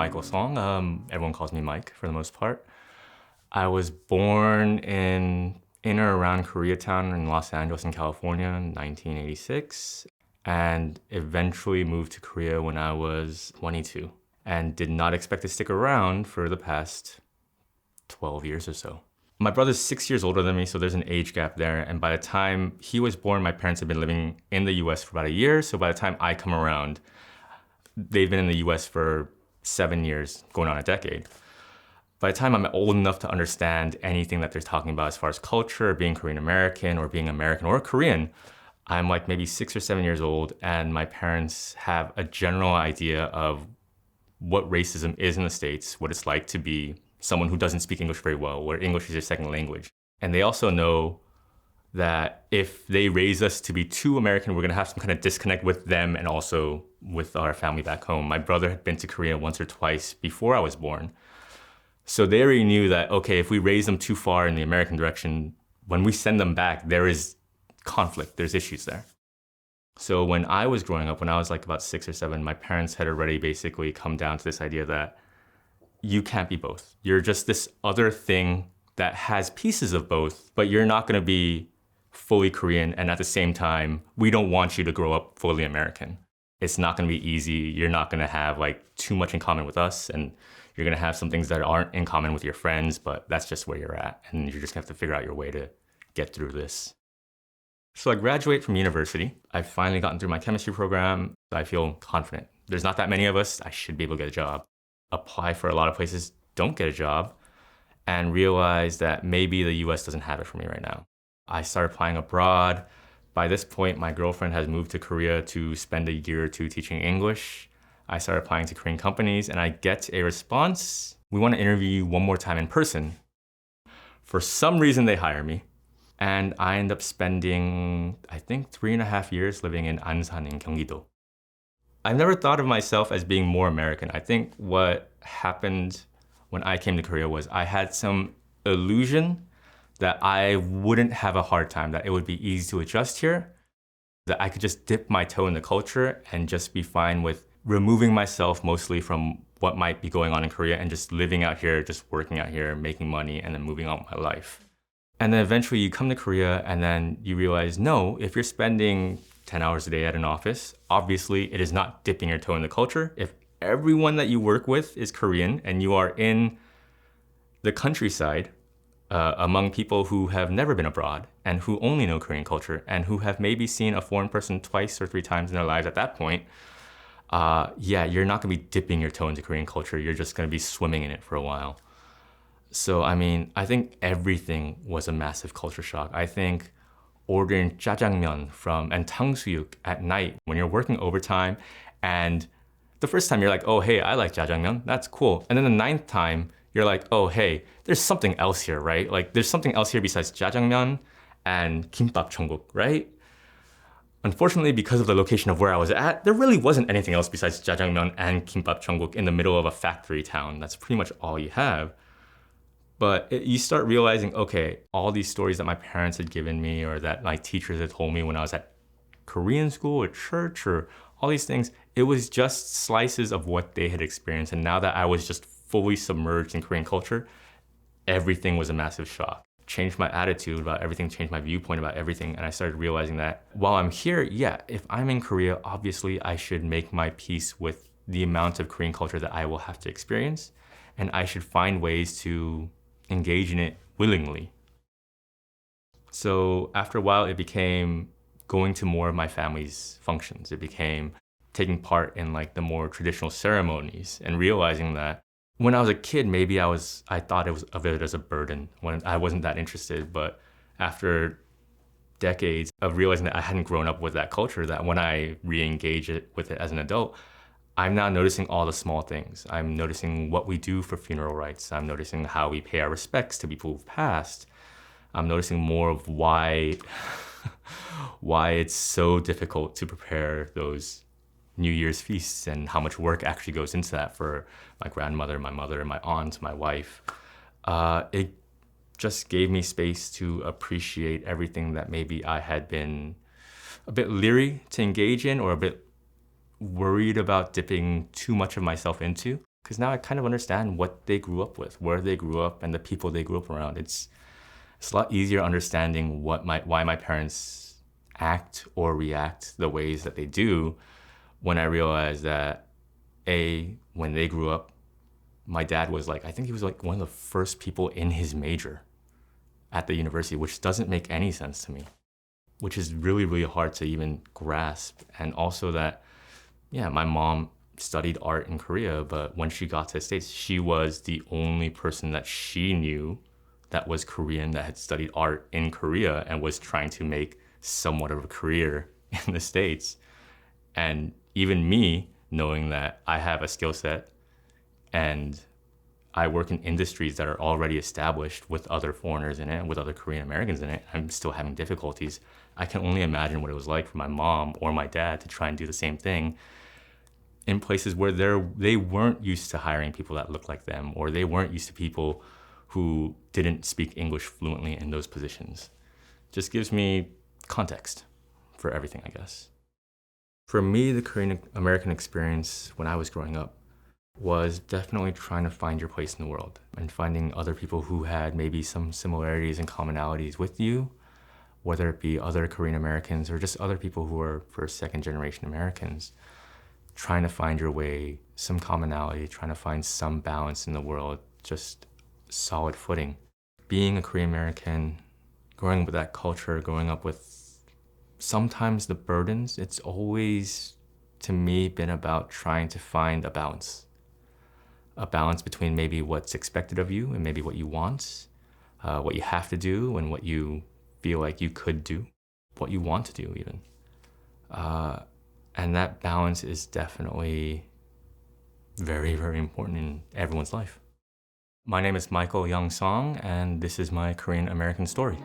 Michael Song. Everyone calls me Mike for the most part. I was born in or around Koreatown in Los Angeles in California in 1986 and eventually moved to Korea when I was 22 and did not expect to stick around for the past 12 years or so. My brother's 6 years older than me, so there's an age gap there. And by the time he was born, my parents had been living in the US for about a year. So by the time I come around, they've been in the US for 7 years, going on a decade. By the time I'm old enough to understand anything that they're talking about as far as culture, being Korean American or being American or Korean, I'm like maybe 6 or 7 years old, and my parents have a general idea of what racism is in the States, what it's like to be someone who doesn't speak English very well, where English is their second language. And they also know that if they raise us to be too American, we're gonna have some kind of disconnect with them and also with our family back home. My brother had been to Korea once or twice before I was born. So they already knew that, okay, if we raise them too far in the American direction, when we send them back, there is conflict, there's issues there. So when I was growing up, when I was like about 6 or 7, my parents had already basically come down to this idea that you can't be both. You're just this other thing that has pieces of both, but you're not gonna be fully Korean, and at the same time, we don't want you to grow up fully American. It's not gonna be easy. You're not gonna have like too much in common with us, and you're gonna have some things that aren't in common with your friends, but that's just where you're at, and you're just gonna have to figure out your way to get through this. So I graduate from university. I've finally gotten through my chemistry program. I feel confident. There's not that many of us. I should be able to get a job. Apply for a lot of places, don't get a job, and realize that maybe the US doesn't have it for me right now. I started applying abroad. By this point, my girlfriend has moved to Korea to spend a year or two teaching English. I started applying to Korean companies, and I get a response. We want to interview you one more time in person. For some reason, they hire me. And I end up spending, I think, 3.5 years living in Ansan in Gyeonggi-do. I've never thought of myself as being more American. I think what happened when I came to Korea was I had some illusion that I wouldn't have a hard time, that it would be easy to adjust here, that I could just dip my toe in the culture and just be fine with removing myself mostly from what might be going on in Korea and just living out here, just working out here, making money, and then moving on with my life. And then eventually you come to Korea and then you realize, no, if you're spending 10 hours a day at an office, obviously it is not dipping your toe in the culture. If everyone that you work with is Korean and you are in the countryside among people who have never been abroad and who only know Korean culture and who have maybe seen a foreign person 2 or 3 times in their lives at that point, yeah, you're not gonna be dipping your toe into Korean culture. You're just gonna be swimming in it for a while. So, I mean, I think everything was a massive culture shock. I think ordering jjajangmyeon and 탕수육 at night when you're working overtime, and the first time you're like, oh, hey, I like jjajangmyeon, that's cool. And then the 9th time, you're like, oh, hey, there's something else here, right? Like, there's something else here besides jjajangmyeon and kimbap cheongguk, right? Unfortunately, because of the location of where I was at, there really wasn't anything else besides jjajangmyeon and kimbap cheongguk in the middle of a factory town. That's pretty much all you have. But you start realizing, okay, all these stories that my parents had given me or that my teachers had told me when I was at Korean school or church or all these things, it was just slices of what they had experienced. And now that I was just fully submerged in Korean culture, everything was a massive shock. Changed my attitude about everything, changed my viewpoint about everything. And I started realizing that while I'm here, yeah, if I'm in Korea, obviously I should make my peace with the amount of Korean culture that I will have to experience. And I should find ways to engage in it willingly. So after a while, it became going to more of my family's functions. It became taking part in like the more traditional ceremonies and realizing that when I was a kid, maybe I thought of it as a burden when I wasn't that interested. But after decades of realizing that I hadn't grown up with that culture, that when I re-engage with it as an adult, I'm now noticing all the small things. I'm noticing what we do for funeral rites. I'm noticing how we pay our respects to people who've passed. I'm noticing more of why it's so difficult to prepare those New Year's feasts and how much work actually goes into that for my grandmother, my mother, my aunt, my wife. It just gave me space to appreciate everything that maybe I had been a bit leery to engage in or a bit worried about dipping too much of myself into. because now I kind of understand what they grew up with, where they grew up, and the people they grew up around. It's a lot easier understanding why my parents act or react the ways that they do when I realize that when they grew up, my dad was like, I think he was like one of the first people in his major at the university, which doesn't make any sense to me, which is really, really hard to even grasp. And also that, yeah, my mom studied art in Korea, but when she got to the States, she was the only person that she knew that was Korean that had studied art in Korea and was trying to make somewhat of a career in the States. And even me, knowing that I have a skill set and I work in industries that are already established with other foreigners in it, with other Korean Americans in it, I'm still having difficulties. I can only imagine what it was like for my mom or my dad to try and do the same thing in places where they weren't used to hiring people that look like them, or they weren't used to people who didn't speak English fluently in those positions. Just gives me context for everything, I guess. For me, the Korean American experience when I was growing up was definitely trying to find your place in the world and finding other people who had maybe some similarities and commonalities with you, whether it be other Korean Americans or just other people who are first, second generation Americans, trying to find your way, some commonality, trying to find some balance in the world, just solid footing. Being a Korean American, growing up with that culture, growing up with sometimes the burdens, it's always, to me, been about trying to find a balance. A balance between maybe what's expected of you and maybe what you want, what you have to do and what you feel like you could do, what you want to do even. And that balance is definitely very, very important in everyone's life. My name is Michael Young Song, and this is my Korean American story.